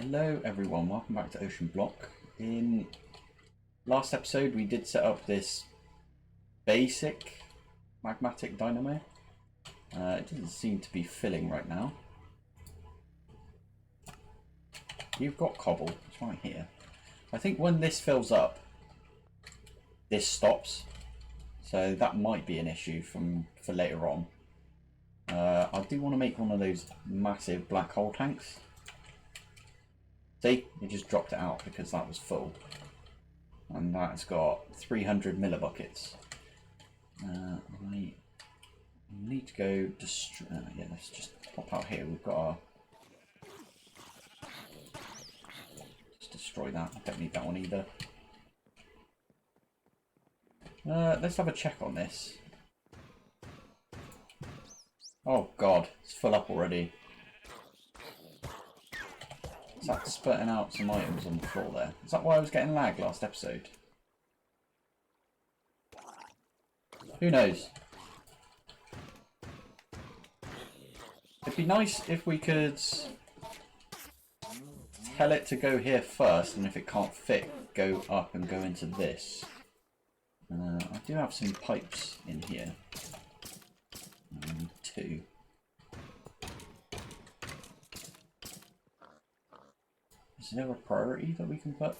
Hello everyone, welcome back to Oceanblock. In last episode we did set up this basic magmatic dynamo. It doesn't seem to be filling right now. You've got cobble, it's right here. I think when this fills up, this stops. So that might be an issue for later on. I do want to make one of those massive black hole tanks. See, it just dropped it out because that was full. And that's got 300 millibuckets. I need to go destroy. Yeah, let's just pop out here. We've got our. Just destroy that. I don't need that one either. Let's have a check on this. Oh god, it's full up already. Is that spurting out some items on the floor there? Is that why I was getting lag last episode? Who knows? It'd be nice if we could tell it to go here first, and if it can't fit, go up and go into this. I do have some pipes in here. Two. Is there a priority that we can put?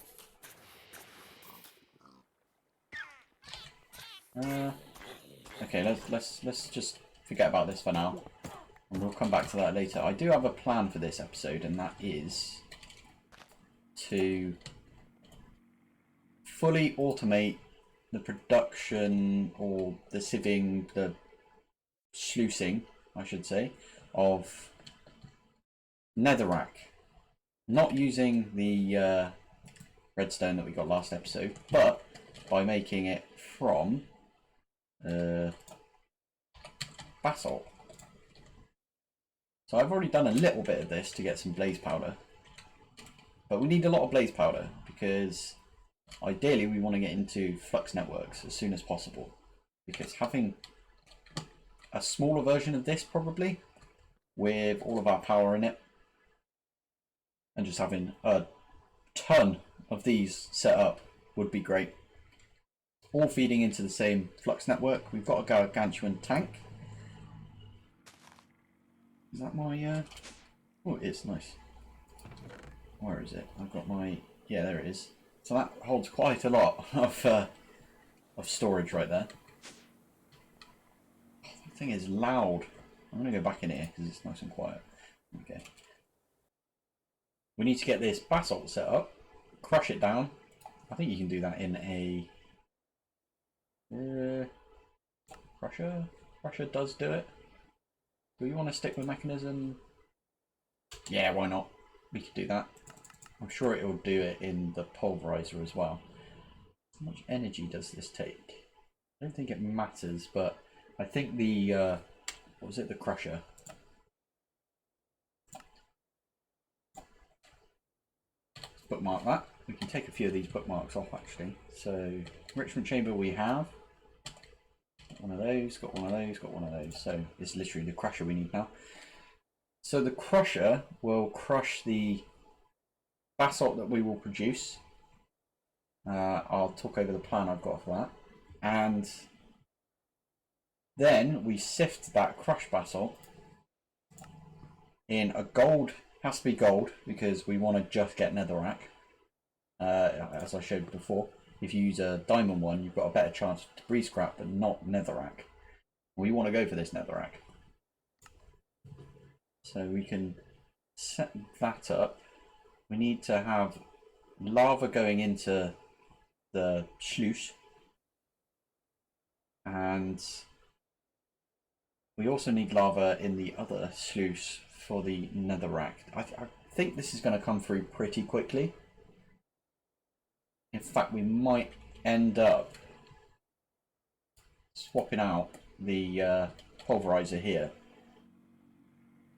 Okay, let's just forget about this for now, and we'll come back to that later. I do have a plan for this episode, and that is to fully automate the production or the sieving, the sluicing, I should say, of Netherrack. Not using the redstone that we got last episode, but by making it from basalt. So I've already done a little bit of this to get some blaze powder, but we need a lot of blaze powder because ideally we want to get into flux networks as soon as possible, because having a smaller version of this probably with all of our power in it and just having a ton of these set up would be great. All feeding into the same flux network. We've got a gargantuan tank. Is that my... Oh, it is. Nice. Where is it? I've got my... Yeah, there it is. So that holds quite a lot of storage right there. Oh, that thing is loud. I'm going to go back in here because it's nice and quiet. Okay. We need to get this basalt set up, crush it down. I think you can do that in a crusher. Crusher does do it. Do you want to stick with mechanism? Yeah, why not? We could do that. I'm sure it will do it in the pulverizer as well. How much energy does this take? I don't think it matters, but I think the what was it? The crusher. Bookmark that. We can take a few of these bookmarks off actually. So enrichment chamber we have. Got one of those, got one of those, got one of those. So it's literally the crusher we need now. So the crusher will crush the basalt that we will produce. I'll talk over the plan I've got for that. And then we sift that crushed basalt in a gold. Has to be gold because we want to just get netherrack. As I showed before, if you use a diamond one, you've got a better chance to breeze scrap, but not netherrack. We want to go for this netherrack. So we can set that up. We need to have lava going into the sluice, and we also need lava in the other sluice for the netherrack. I think this is going to come through pretty quickly. In fact, we might end up swapping out the pulverizer here.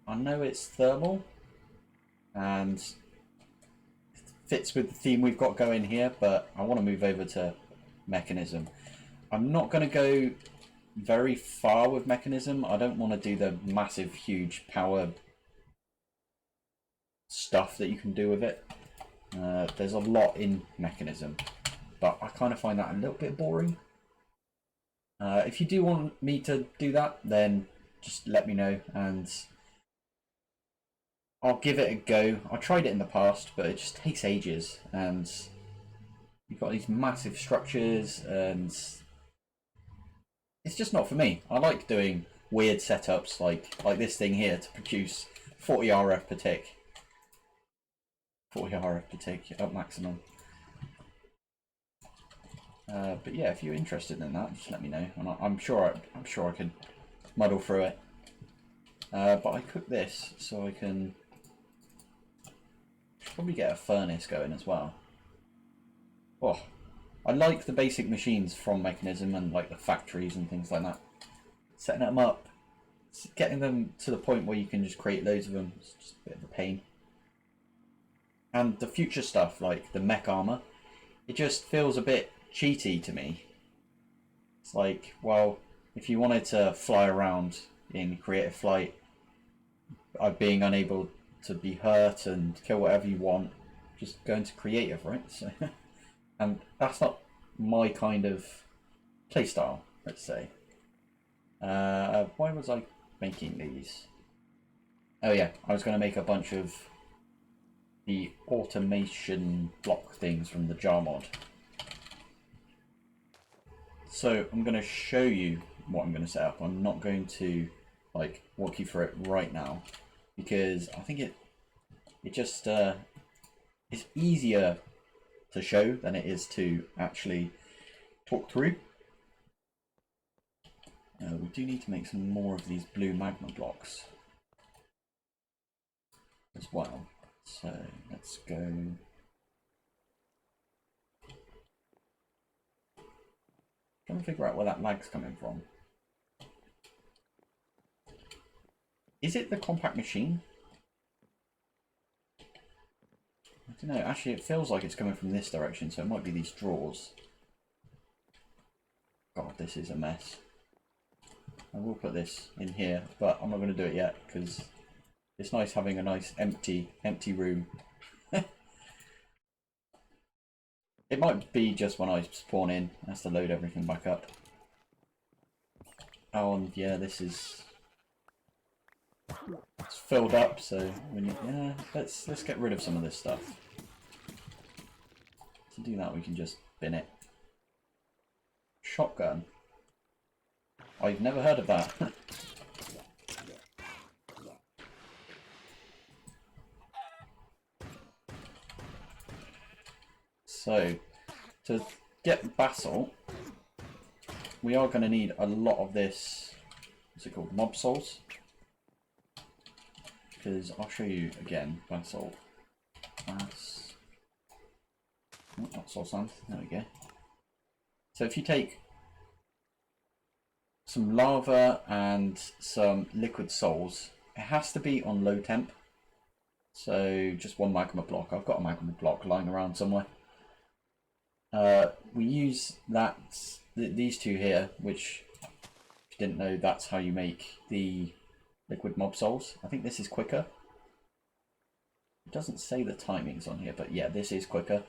I know it's thermal and it fits with the theme we've got going here, but I want to move over to mechanism. I'm not going to go very far with mechanism. I don't want to do the massive, huge power stuff that you can do with it. There's a lot in Mechanism, but I kind of find that a little bit boring. If you do want me to do that, then just let me know and I'll give it a go. I tried it in the past, but it just takes ages, and you've got these massive structures, and it's just not for me. I like doing weird setups like this thing here to produce 40 RF per tick. 40 RF per tick up maximum. But yeah, if you're interested in that, just let me know, and I'm sure I could muddle through it. But I cook this so I can probably get a furnace going as well. Oh, I like the basic machines from Mechanism and like the factories and things like that. Setting them up, getting them to the point where you can just create loads of them, is just a bit of a pain. And the future stuff like the mech armor, it just feels a bit cheaty to me. It's like, well, if you wanted to fly around in creative flight, being unable to be hurt and kill whatever you want, just go into creative, right? So, and that's not my kind of playstyle, let's say. Why was I making these? Oh yeah, I was going to make a bunch of the automation block things from the jar mod. So I'm going to show you what I'm going to set up. I'm not going to like walk you through it right now, because I think it just is easier to show than it is to actually talk through. We do need to make some more of these blue magma blocks as well. So let's go. Trying to figure out where that lag's coming from. Is it the compact machine? I don't know, actually it feels like it's coming from this direction, so it might be these drawers. God, this is a mess. I will put this in here, but I'm not going to do it yet, because it's nice having a nice empty room. It might be just when I spawn in, it has to load everything back up. Oh, and yeah, this is... it's filled up, so we need, yeah, let's get rid of some of this stuff. To do that, we can just bin it. Shotgun. I've never heard of that. So, to get basalt, we are going to need a lot of this. What's it called? Mob souls. Because I'll show you again. Basalt. That's not soul sand. There we go. So if you take some lava and some liquid souls, it has to be on low temp. So just one magma block. I've got a magma block lying around somewhere. We use these two here, which, if you didn't know, that's how you make the liquid mob souls. I think this is quicker. It doesn't say the timings on here, but yeah, this is quicker.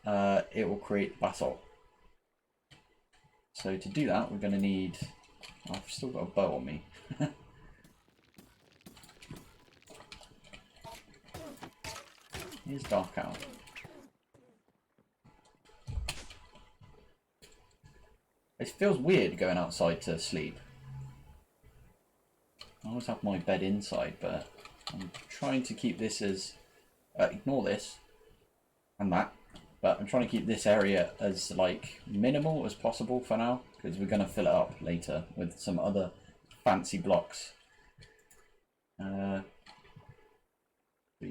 It will create basalt. So to do that, we're going to need... I've still got a bow on me. Here's dark out. It feels weird going outside to sleep. I always have my bed inside, but I'm trying to keep this as... ignore this and that. But I'm trying to keep this area as like minimal as possible for now, because we're going to fill it up later with some other fancy blocks. But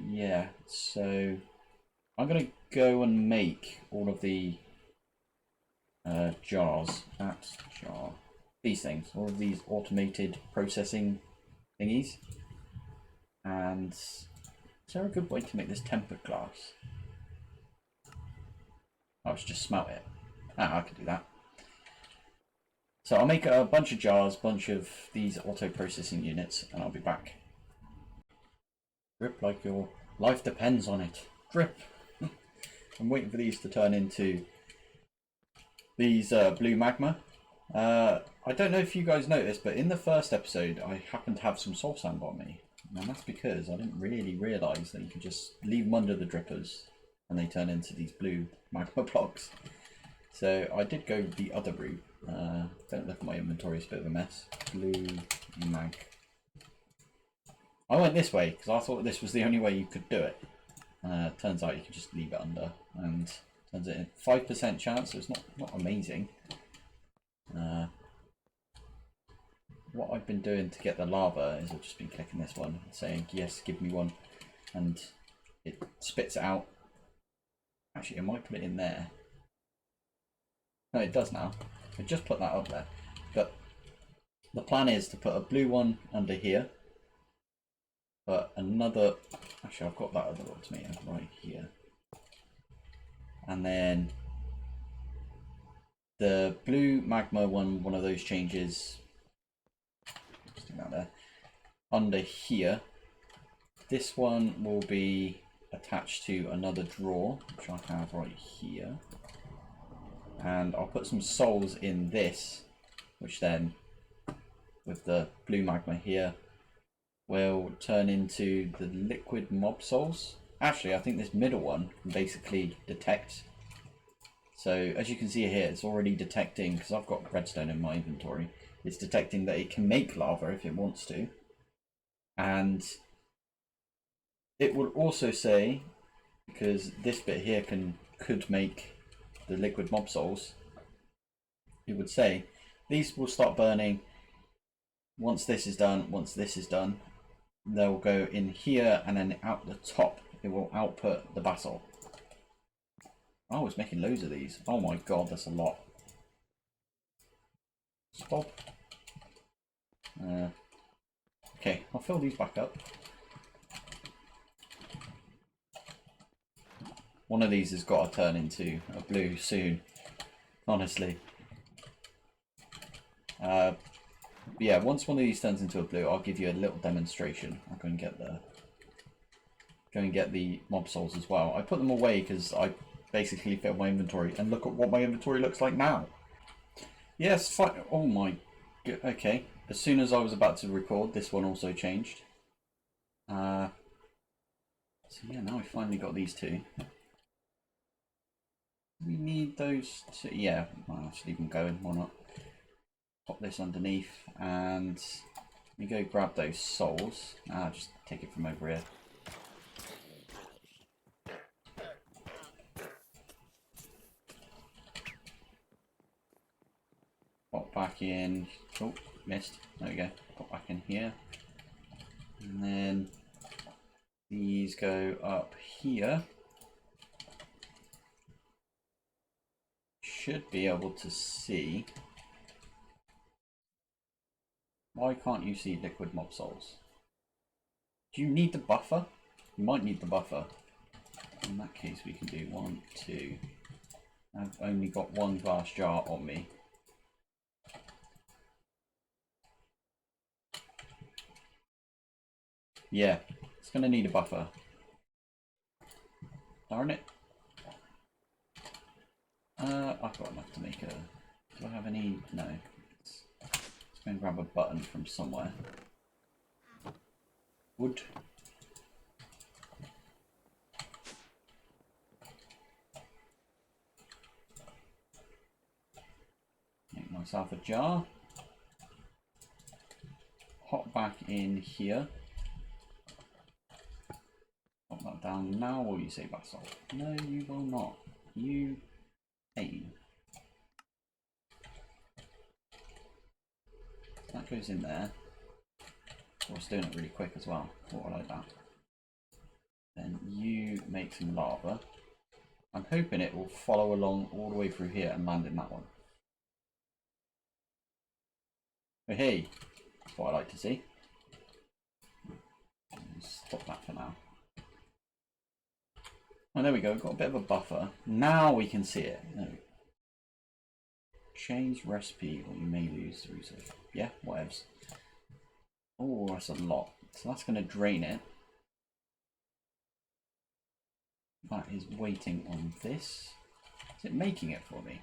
yeah, so I'm going to go and make all of the jars. That jar. These things. All of these automated processing thingies. And is there a good way to make this tempered glass? I was just smelt it. Ah, I could do that. So I'll make a bunch of jars, bunch of these auto processing units, and I'll be back. Grip like you're Life depends on it. Drip. I'm waiting for these to turn into these blue magma. I don't know if you guys noticed, but in the first episode I happened to have some soul sand on me. And that's because I didn't really realise that you could just leave them under the drippers and they turn into these blue magma blocks. So I did go the other route. Don't look at my inventory, it's a bit of a mess. Blue mag. I went this way because I thought this was the only way you could do it. Turns out you can just leave it under, and turns it in 5% chance, so it's not amazing. What I've been doing to get the lava is I've just been clicking this one and saying yes, give me one, and it spits it out. Actually, I might put it in there. No, it does now. I just put that up there, but the plan is to put a blue one under here, but another. Actually, I've got that other ultimatum right here, and then the blue magma one of those changes. Out there under here. This one will be attached to another drawer, which I have right here, and I'll put some souls in this, which then with the blue magma here will turn into the liquid mob souls. Actually, I think this middle one can basically detect. So as you can see here, it's already detecting, because I've got redstone in my inventory. It's detecting that it can make lava if it wants to, and it will also say, because this bit here could make the liquid mob souls, it would say these will start burning once this is done. Once this is done, they'll go in here, and then out the top it will output the basalt. Oh, it's making loads of these. Oh my god, that's a lot. Stop. Okay, I'll fill these back up. One of these has got to turn into a blue soon, honestly. Yeah, once one of these turns into a blue, I'll give you a little demonstration. I'll go and get the mob souls as well. I put them away because I basically filled my inventory, and look at what my inventory looks like now. Yes, fine. Oh my god. Okay. As soon as I was about to record, this one also changed. So yeah, now we finally got these two. We need those two. Yeah, well, I'll just leave them going. Why not? Pop this underneath, and we go grab those souls. Just take it from over here. Pop back in. Oh, missed. There we go. Pop back in here. And then these go up here. Should be able to see. Why can't you see liquid mob souls? Do you need the buffer? You might need the buffer. In that case, we can do 1, 2. I've only got one glass jar on me. Yeah, it's going to need a buffer. Darn it. I've got enough to make a... Do I have any? No. Let's go and grab a button from somewhere. Wood. Make myself a jar. Hop back in here. Pop that down now, or you say basalt? No, you will not. You aim. That goes in there. I was doing it really quick as well. Thought I like that. Then you make some lava. I'm hoping it will follow along all the way through here and land in that one. Oh, hey, that's what I like to see. Stop that for now. Oh, there we go. We've got a bit of a buffer. Now we can see it. There we go. Change recipe, or you may lose the resource. Yeah, whatevs. Oh, that's a lot. So that's going to drain it. that is waiting on this. Is it making it for me?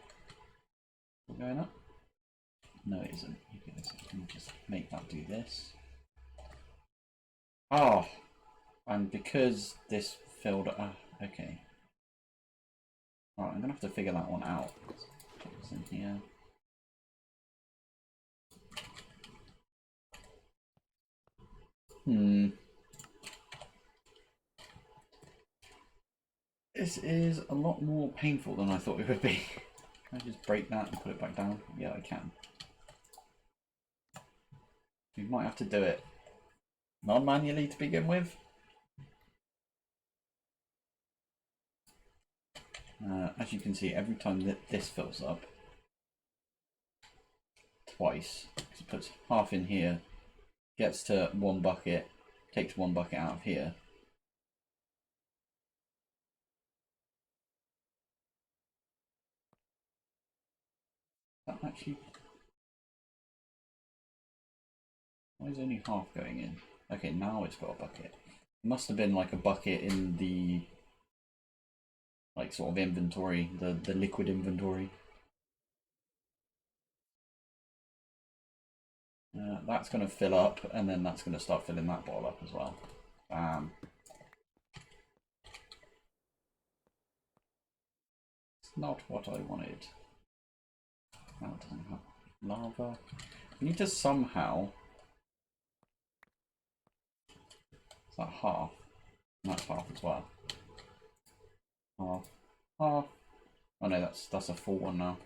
Is it going up? No, it isn't. Let me just make that do this. Oh, and because this filled up. Okay. Alright, I'm gonna have to figure that one out. Put this in here. This is a lot more painful than I thought it would be. Can I just break that and put it back down? Yeah, I can. We might have to do it non-manually to begin with. As you can see, every time that this fills up, twice, because it puts half in here, gets to one bucket, takes one bucket out of here. That actually, why is only half going in? Okay, now it's got a bucket. It must have been like a bucket in the like sort of inventory, the liquid inventory. That's going to fill up, and then that's going to start filling that bottle up as well. It's not what I wanted. Now it doesn't have lava. We need to somehow. Is that half? And that's half as well. Half. Half. Oh no, that's a full one now.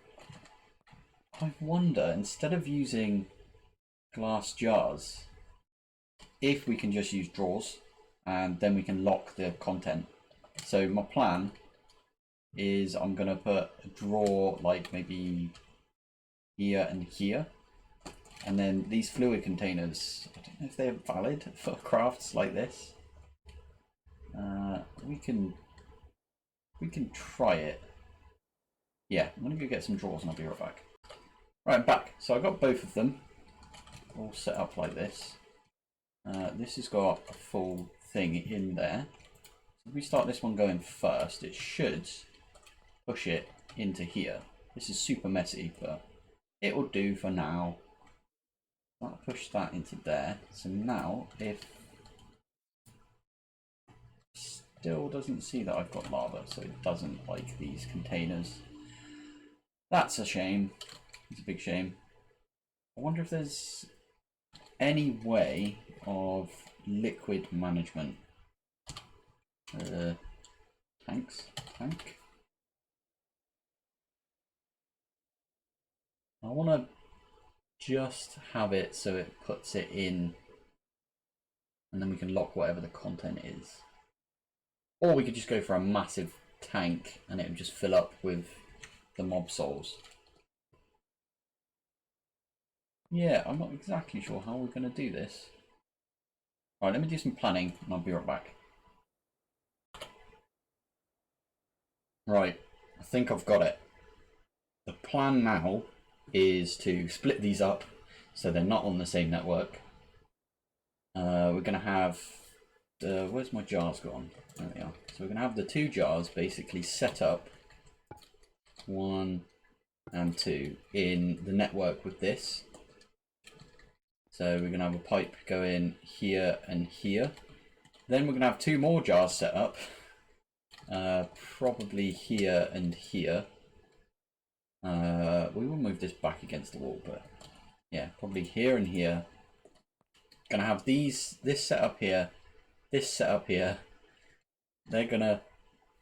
I wonder, instead of using glass jars, if we can just use drawers and then we can lock the content. So my plan is I'm gonna put a drawer like maybe here and here, and then these fluid containers, I don't know if they're valid for crafts like this. We can try it. Yeah, I'm gonna go get some drawers and I'll be right back. Right, I'm back. So I've got both of them all set up like this. This has got a full thing in there. So if we start this one going first, it should push it into here. This is super messy, but it will do for now. I'll push that into there. So now, if still doesn't see that I've got lava, so it doesn't like these containers. That's a shame. It's a big shame. I wonder if there's any way of liquid management. Tank. I want to just have it so it puts it in, and then we can lock whatever the content is. Or we could just go for a massive tank and it would just fill up with the mob souls. Yeah, I'm not exactly sure how we're going to do this. Alright, let me do some planning and I'll be right back. Right, I think I've got it. The plan now is to split these up so they're not on the same network. We're going to have... where's my jars gone? There they are. So we're going to have the two jars basically set up, 1 and 2, in the network with this. So we're going to have a pipe go in here and here. Then we're going to have 2 more jars set up, probably here and here. We will move this back against the wall, but yeah, probably here and here. Going to have this set up here, this set up here. They're going to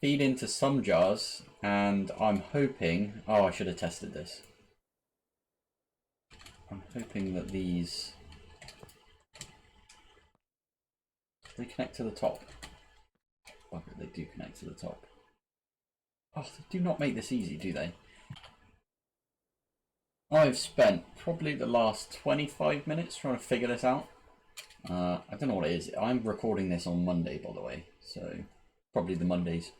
feed into some jars, and I'm hoping... Oh, I should have tested this. I'm hoping that these... They connect to the top. Oh, they do connect to the top. Oh, they do not make this easy, do they? I've spent probably the last 25 minutes trying to figure this out. I don't know what it is. I'm recording this on Monday, by the way, so probably the Mondays.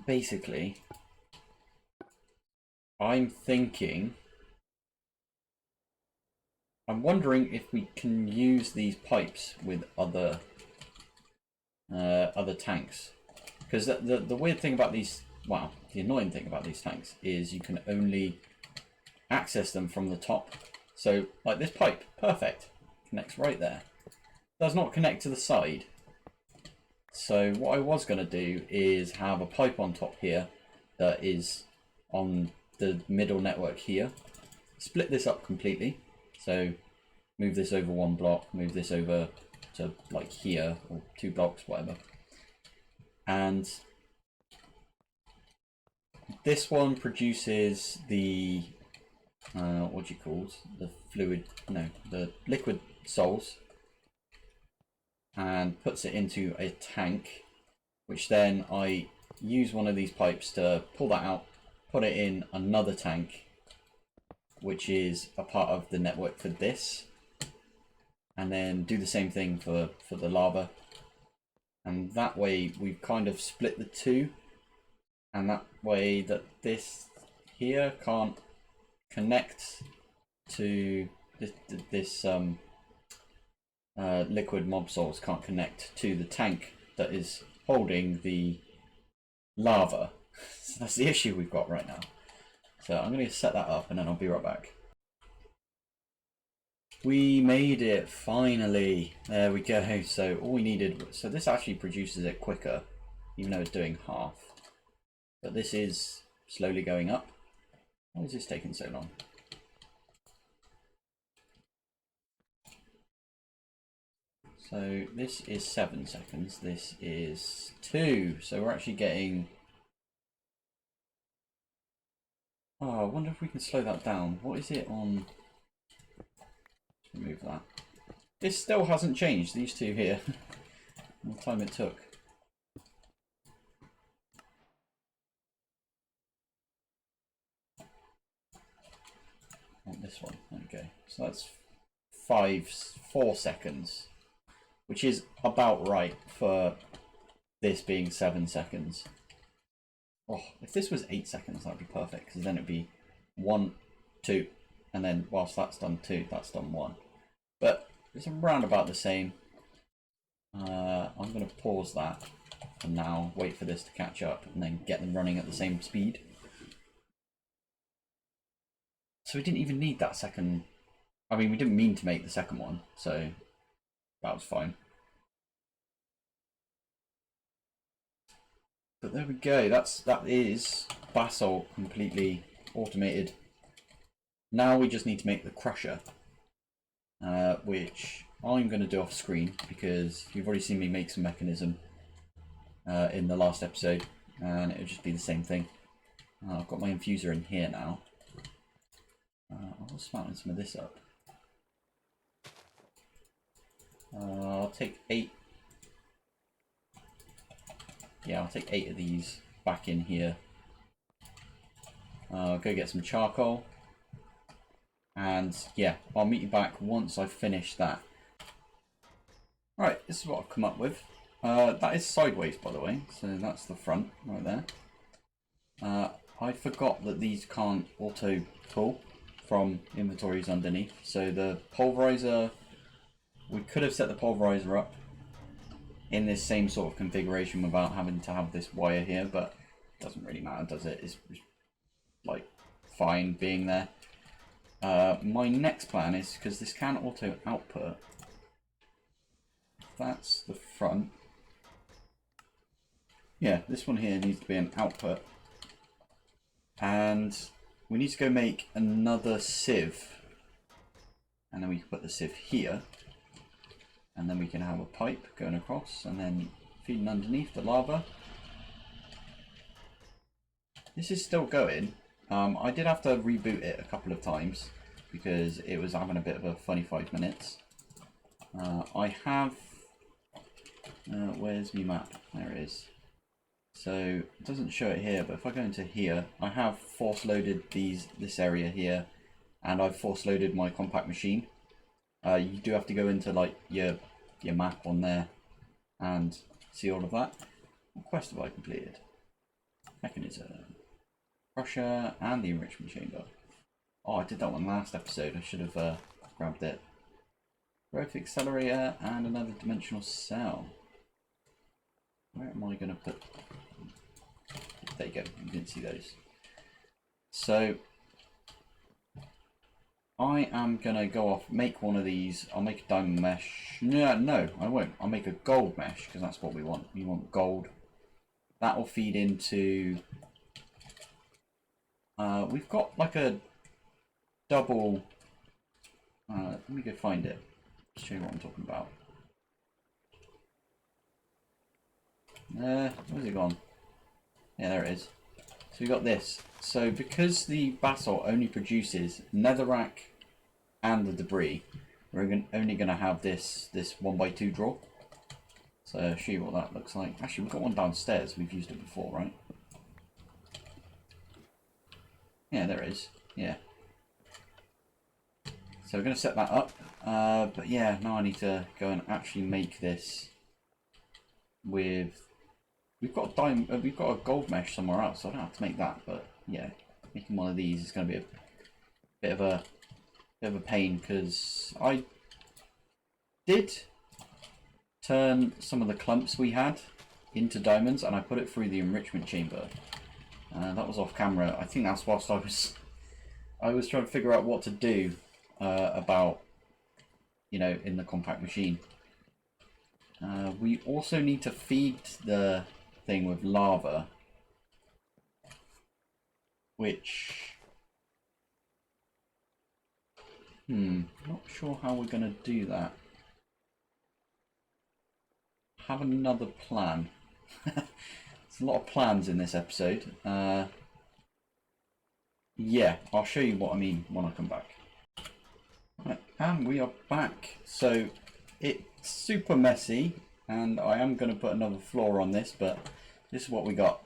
Basically, I'm wondering if we can use these pipes with other tanks. Because the weird thing about these, well, the annoying thing about these tanks is you can only access them from the top. So like this pipe, perfect, connects right there. Does not connect to the side. So what I was going to do is have a pipe on top here that is on the middle network here. Split this up completely. So move this over one block, move this over to like here, or 2 blocks, whatever. And this one produces the, what do you call it? The fluid, no, the liquid souls. And puts it into a tank, which then I use one of these pipes to pull that out, put it in another tank, which is a part of the network for this, and then do the same thing for the lava. And that way we've kind of split the two, and that way that this here can't connect to this liquid mob souls can't connect to the tank that is holding the lava. So that's the issue we've got right now. So I'm going to set that up and then I'll be right back. We made it, finally. There we go. So all we needed, so this actually produces it quicker, even though it's doing half. But this is slowly going up. Why is this taking so long? So this is 7 seconds, this is 2, so we're actually getting... Oh, I wonder if we can slow that down. What is it on... Let's remove that. This still hasn't changed, these two here. What time it took. On this one, okay. So that's 4 seconds. Which is about right for this being 7 seconds. Oh, if this was 8 seconds, that'd be perfect, because then it'd be 1, 2, and then whilst that's done 2, that's done 1. But it's around about the same. I'm going to pause that for now, wait for this to catch up, and then get them running at the same speed. So we didn't even need that second. I mean, we didn't mean to make the second one, so that was fine. But there we go, that is basalt completely automated. Now we just need to make the crusher, which I'm going to do off screen because you've already seen me make some mechanism in the last episode, and it'll just be the same thing. I've got my infuser in here now. I'll smarten some of this up. I'll take 8. Yeah, I'll take 8 of these back in here. Go get some charcoal. And yeah, I'll meet you back once I've finished that. Right, this is what I've come up with. That is sideways, by the way, so that's the front right there. I forgot that these can't auto pull from inventories underneath. So the pulverizer, we could have set the pulverizer up in this same sort of configuration without having to have this wire here, but it doesn't really matter, does it? It's like fine being there. My next plan is, because this can auto output, that's the front. Yeah, this one here needs to be an output. And we need to go make another sieve. And then we can put the sieve here. And then we can have a pipe going across and then feeding underneath the lava. This is still going. I did have to reboot it a couple of times because it was having a bit of a funny 5 minutes. I have... where's my map? There it is. So it doesn't show it here, but if I go into here, I have force loaded this area here, and I've force loaded my compact machine. You do have to go into like your map on there and see all of that. What quest have I completed? Mechanism, crusher, and the enrichment chamber. Oh, I did that one last episode. I should have grabbed it. Growth accelerator and another dimensional cell. Where am I going to put... There you go, you didn't see those. So I am going to go off, make one of these. I'll make a diamond mesh. No, I won't. I'll make a gold mesh because that's what we want. We want gold. That will feed into... we've got like a double... let me go find it. Show you what I'm talking about. Where's it gone? Yeah, there it is. So we got this. So because the basalt only produces netherrack and the debris, we're only going to have this 1x2 draw. So I'll show you what that looks like. Actually, we've got one downstairs. We've used it before, right? Yeah, there it is. Yeah. So we're going to set that up. But yeah, now I need to go and actually make this with... We've got a gold mesh somewhere else, so I don't have to make that. But yeah, making one of these is going to be a bit of a pain because I did turn some of the clumps we had into diamonds, and I put it through the enrichment chamber. That was off camera. I think that's whilst I was trying to figure out what to do about, you know, in the compact machine. We also need to feed the thing with lava, which not sure how we're going to do that. Have another plan. There's a lot of plans in this episode. Yeah, I'll show you what I mean when I come back. Right, and we are back. So it's super messy, and I am going to put another floor on this, but this is what we got.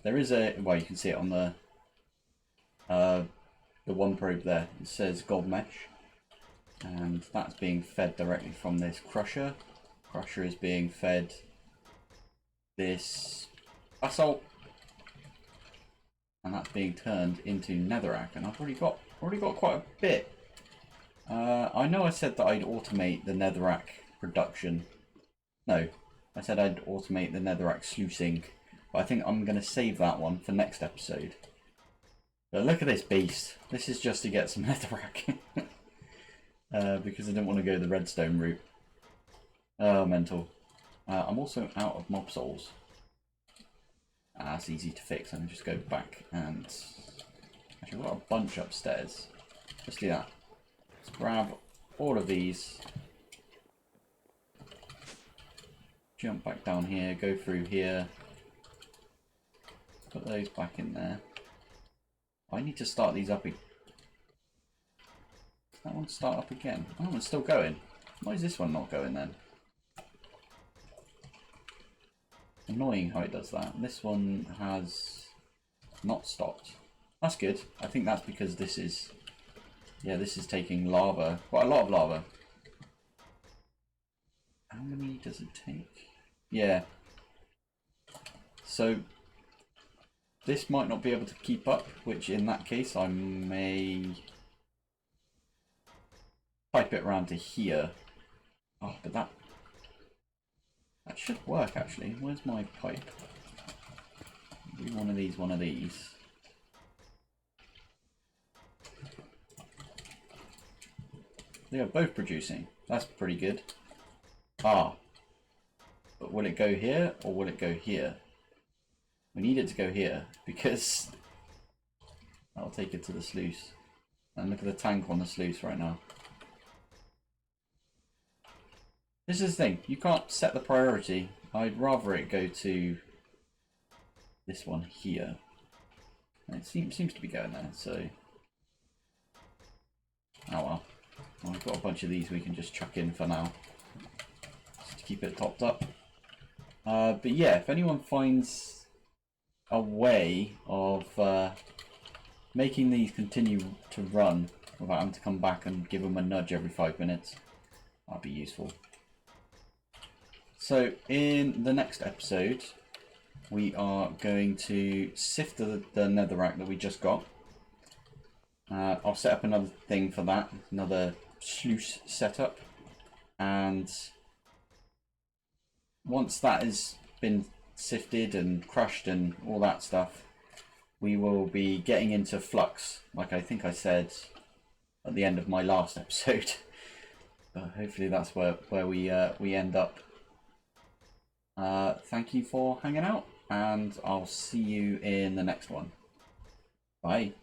There is a, well, you can see it on the one probe there. It says gold mesh, and that's being fed directly from this crusher. Crusher is being fed this basalt, and that's being turned into netherrack. And I've already got quite a bit. I know I said that I'd automate the netherrack production. No, I said I'd automate the netherrack sluicing, but I think I'm going to save that one for next episode. But look at this beast. This is just to get some netherrack. Because I didn't want to go the redstone route. Oh, mental. I'm also out of mob souls. That's easy to fix. I can just go back and... Actually, I've got a bunch upstairs. Let's do that. Let's grab all of these. Jump back down here, go through here. Put those back in there. I need to start these up. Does that one start up again? Oh, it's still going. Why is this one not going then? Annoying how it does that. This one has not stopped. That's good. I think that's because this is... Yeah, this is taking lava. Quite a lot of lava. How many does it take? Yeah. So this might not be able to keep up, which in that case I may pipe it around to here. Oh, but that should work actually. Where's my pipe? Do one of these, one of these. They are both producing. That's pretty good. Ah. But will it go here or will it go here? We need it to go here because that'll take it to the sluice. And look at the tank on the sluice right now. This is the thing, you can't set the priority. I'd rather it go to this one here. And it seems to be going there, so... Oh well. I've got a bunch of these we can just chuck in for now. Just to keep it topped up. But yeah, if anyone finds a way of making these continue to run without having to come back and give them a nudge every 5 minutes, that'd be useful. So in the next episode, we are going to sift the netherrack that we just got. I'll set up another thing for that, another sluice setup, and once that has been sifted and crushed and all that stuff, we will be getting into flux, like I think I said at the end of my last episode. But hopefully that's where we end up. Thank you for hanging out, and I'll see you in the next one. Bye.